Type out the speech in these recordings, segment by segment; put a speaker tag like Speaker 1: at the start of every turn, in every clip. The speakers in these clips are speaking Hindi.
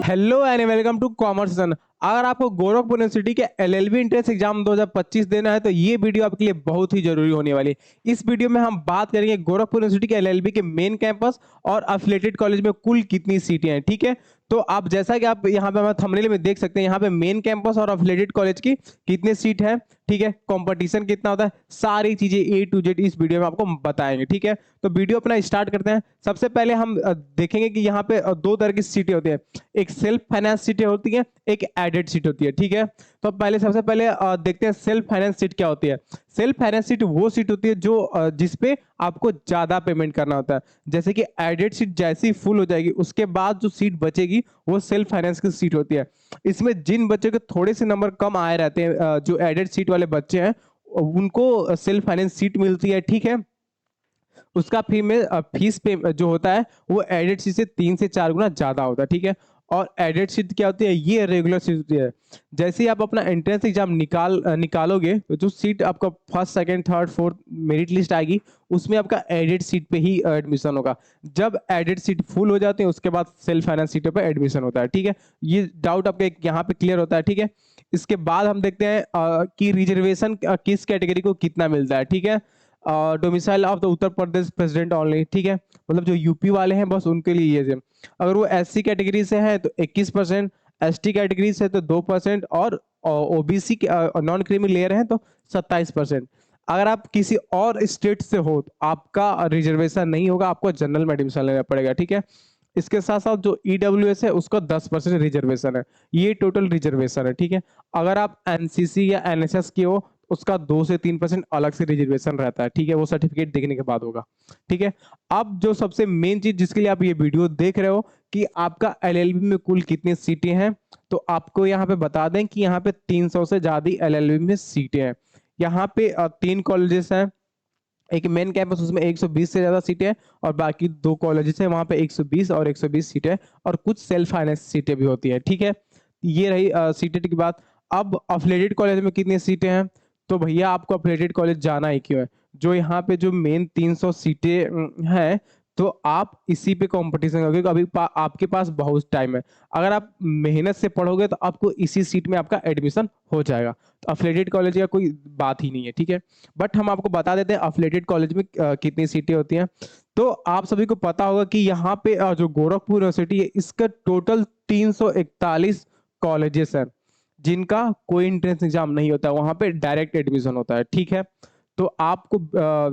Speaker 1: Hello and welcome to commerce sun. अगर आपको गोरखपुर यूनिवर्सिटी के एलएलबी एंट्रेंस एग्जाम 2025 देना है तो ये वीडियो आपके लिए बहुत ही जरूरी होने वाली है। इस वीडियो में हम बात करेंगे गोरखपुर यूनिवर्सिटी के एलएलबी के मेन कैंपस और अफिलिएटेड कॉलेज में कुल कितनी सीटें हैं। ठीक है, तो आप जैसा कि आप यहाँ पे थंबनेल में देख सकते हैं, यहाँ पे मेन कैंपस और अफिलिएटेड कॉलेज की कितने सीट है, ठीक है, कंपटीशन कितना होता है, सारी चीजें ए टू जेड इस वीडियो में आपको बताएंगे। ठीक है, तो वीडियो अपना स्टार्ट करते हैं। सबसे पहले हम देखेंगे कि यहाँ पे दो तरह की सीटें होती है, एक सेल्फ फाइनेंस सीटें होती है, एक एडेड सीट होती है। ठीक है, तो पहले सबसे पहले देखते हैं सेल्फ फाइनेंस सीट क्या होती है। सेल्फ फाइनेंस सीट वो सीट होती है जो जिसपे आपको ज्यादा पेमेंट करना होता है। जैसे कि एडेड सीट जैसी फुल हो जाएगी उसके बाद जो सीट बचेगी वो सेल्फ फाइनेंस की सीट होती है। इसमें जिन बच्चों के थोड़े से नंबर कम आए रहते हैं, जो एडेड सीट वाले बच्चे हैं, उनको सेल्फ फाइनेंस सीट मिलती है। ठीक है, उसका फीस पे जो होता है वो एडेड सीट से 3 से 4 गुना ज्यादा होता है। ठीक है, और एडेड सीट क्या होती है, ये रेगुलर सीट होती है। जैसे ही आप अपना एंट्रेंस एग्जाम निकालोगे तो जो सीट आपका first second third fourth merit list आएगी उसमें आपका एडेड सीट पे ही एडमिशन होगा। जब एडेड सीट फुल हो जाती है उसके बाद सेल्फ फाइनेंस सीटों पे एडमिशन होता है। ठीक है, ये डाउट आपका यहाँ पे क्लियर होता है। ठीक है, इसके बाद हम देखते हैं कि रिजर्वेशन किस कैटेगरी को कितना मिलता है। ठीक है, domicile of the Uttar Pradesh president only. ठीक है, मतलब जो यूपी वाले हैं बस उनके लिए ये है। अगर वो एससी कैटेगरी से है तो 21%, एसटी कैटेगरी से तो 2% और ओबीसी नॉन क्रीमी लेयर है तो 27%। अगर आप किसी और स्टेट से हो तो आपका रिजर्वेशन नहीं होगा, आपको जनरल में एडमिशन लेना पड़ेगा। ठीक है, इसके साथ साथ जो ईडब्ल्यूएस है उसका 10% रिजर्वेशन है। ये टोटल रिजर्वेशन है। ठीक है, अगर आप एनसीसी या एनएसएस की हो उसका 2 से 3% अलग से रिजर्वेशन रहता है। ठीक है, वो सर्टिफिकेट देखने के बाद होगा। ठीक है, अब जो सबसे मेन चीज जिसके लिए आप ये वीडियो देख रहे हो कि आपका एलएलबी में कुल कितनी सीटें हैं, तो आपको यहाँ पे बता दें कि यहाँ पे 300 से ज्यादा एलएलबी में सीटें हैं। यहाँ पे 3 कॉलेजेस हैं, एक मेन कैंपस उसमें 120 से ज्यादा सीटें हैं और बाकी 2 कॉलेजेस हैं वहां पे 120 और 120 सीटें, और कुछ सेल्फ फाइनेंस सीटें भी होती है। ठीक है, ये रही सीटें की बात। अब अफिलिएटेड कॉलेज में कितनी सीटें हैं, तो भैया आपको अफिलिएटेड कॉलेज जाना ही क्यों है। जो यहाँ पे जो मेन 300 सीटें हैं, तो आप इसी पे कंपटीशन करोगे, क्योंकि अभी आपके पास बहुत टाइम है। अगर आप मेहनत से पढ़ोगे तो आपको इसी सीट में आपका एडमिशन हो जाएगा। तो अफिलिएटेड कॉलेज का कोई बात ही नहीं है। ठीक है, बट हम आपको बता देते हैं अफिलिएटेड कॉलेज में कितनी सीटें होती हैं। तो आप सभी को पता होगा कि यहाँ पे जो गोरखपुर यूनिवर्सिटी है इसका टोटल 341 कॉलेजेस हैं जिनका कोई एंट्रेंस एग्जाम नहीं होता, वहां पे डायरेक्ट एडमिशन होता है। ठीक है, तो आपको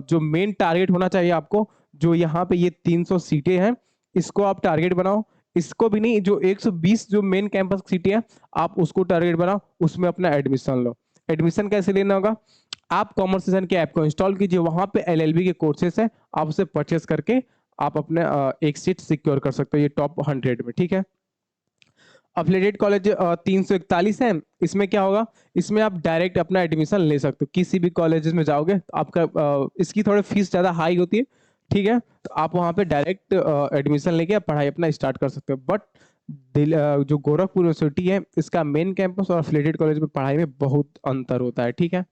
Speaker 1: जो मेन टारगेट होना चाहिए आपको, जो यहाँ पे ये 300 सीटें हैं इसको आप टारगेट बनाओ। इसको भी नहीं, जो 120 जो मेन कैंपस सीटें हैं आप उसको टारगेट बनाओ, उसमें अपना एडमिशन लो। एडमिशन कैसे लेना होगा, आप कॉमर्स सेशन के ऐप को इंस्टॉल कीजिए, वहां पे एलएलबी के कोर्सेस है, आप उसे परचेस करके आप अपने एक सीट सिक्योर कर सकते हो ये टॉप 100 में। ठीक है, अफिलिएटेड कॉलेज 341 है, इसमें क्या होगा, इसमें आप डायरेक्ट अपना एडमिशन ले सकते हो। किसी भी कॉलेज में जाओगे तो आपका इसकी थोड़ी फीस ज़्यादा हाई होती है। ठीक है, तो आप वहाँ पे डायरेक्ट एडमिशन लेके आप पढ़ाई अपना स्टार्ट कर सकते हो। बट जो गोरखपुर यूनिवर्सिटी है इसका मेन कैंपस और अफिलिएटेड कॉलेज में पढ़ाई में बहुत अंतर होता है। ठीक है,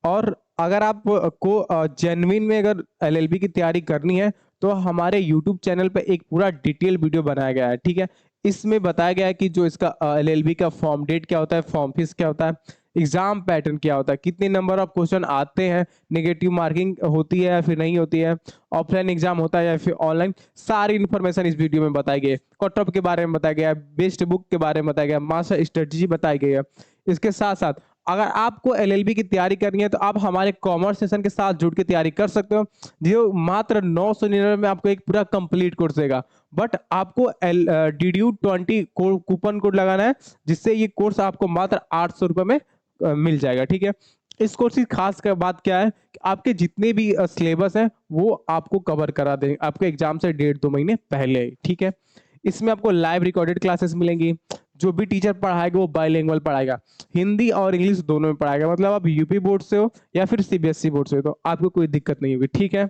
Speaker 1: और अगर आप को जेनविन में अगर एलएलबी की तैयारी करनी है तो हमारे यूट्यूब चैनल पे एक पूरा डिटेल वीडियो बनाया गया है। ठीक है, इसमें बताया गया है कि जो इसका एलएलबी का फॉर्म डेट क्या होता है, फॉर्म फीस क्या होता है, एग्जाम पैटर्न क्या होता है, कितने नंबर ऑफ क्वेश्चन आते हैं, नेगेटिव मार्किंग होती है या फिर नहीं होती है, ऑफलाइन एग्जाम होता है या फिर ऑनलाइन, सारी इन्फॉर्मेशन इस वीडियो में बताई गई है। कट ऑफ के बारे में बताया गया है, बेस्ट बुक के बारे में बताया गया है, मास्टर स्ट्रेटजी बताई गई है। इसके साथ साथ अगर आपको एलएलबी की तैयारी करनी है तो आप हमारे कॉमर्स सेशन के साथ जुड़ के तैयारी कर सकते हो, जो मात्र 999 में आपको एक पूरा कंप्लीट कोर्स देगा। बट आपको DDU20 कूपन कोड लगाना है, जिससे ये कोर्स आपको मात्र 800 रुपये में मिल जाएगा। ठीक है, इस कोर्स की खास बात क्या है कि आपके जितने भी सिलेबस हैं वो आपको कवर करा देंगे आपको एग्जाम से 1.5-2 महीने पहले। ठीक है, इसमें आपको लाइव रिकॉर्डेड क्लासेस मिलेंगी, जो भी टीचर पढ़ाएगा वो बाइलिंगुअल पढ़ाएगा, हिंदी और इंग्लिश दोनों में पढ़ाएगा। मतलब आप यूपी बोर्ड से हो या फिर सीबीएसई बोर्ड से हो तो आपको कोई दिक्कत नहीं होगी। ठीक है,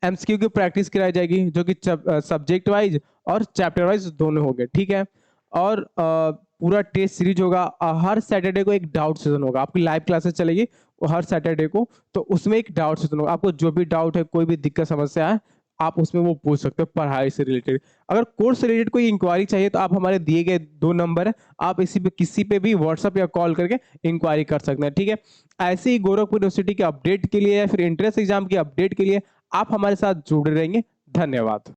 Speaker 1: एमसीक्यू की प्रैक्टिस कराई जाएगी जो कि सब्जेक्ट वाइज और चैप्टर वाइज दोनों हो गए। ठीक है, और पूरा टेस्ट सीरीज होगा। हर सैटरडे को एक डाउट सेशन होगा, आपकी लाइव क्लासेस चलेगी हर सैटरडे को, तो उसमें एक डाउट सेशन होगा। आपको जो भी डाउट है, कोई भी दिक्कत समस्या है, आप उसमें वो पूछ सकते हो पढ़ाई से रिलेटेड। अगर कोर्स से रिलेटेड कोई इंक्वायरी चाहिए तो आप हमारे दिए गए 2 नंबर है, आप इसी पे किसी पे भी व्हाट्सएप या कॉल करके इंक्वायरी कर सकते हैं, ठीक है? ऐसे ही गोरखपुर यूनिवर्सिटी के अपडेट के लिए या फिर एंट्रेंस एग्जाम के अपडेट के लिए आप हमारे साथ जुड़े रहेंगे। धन्यवाद।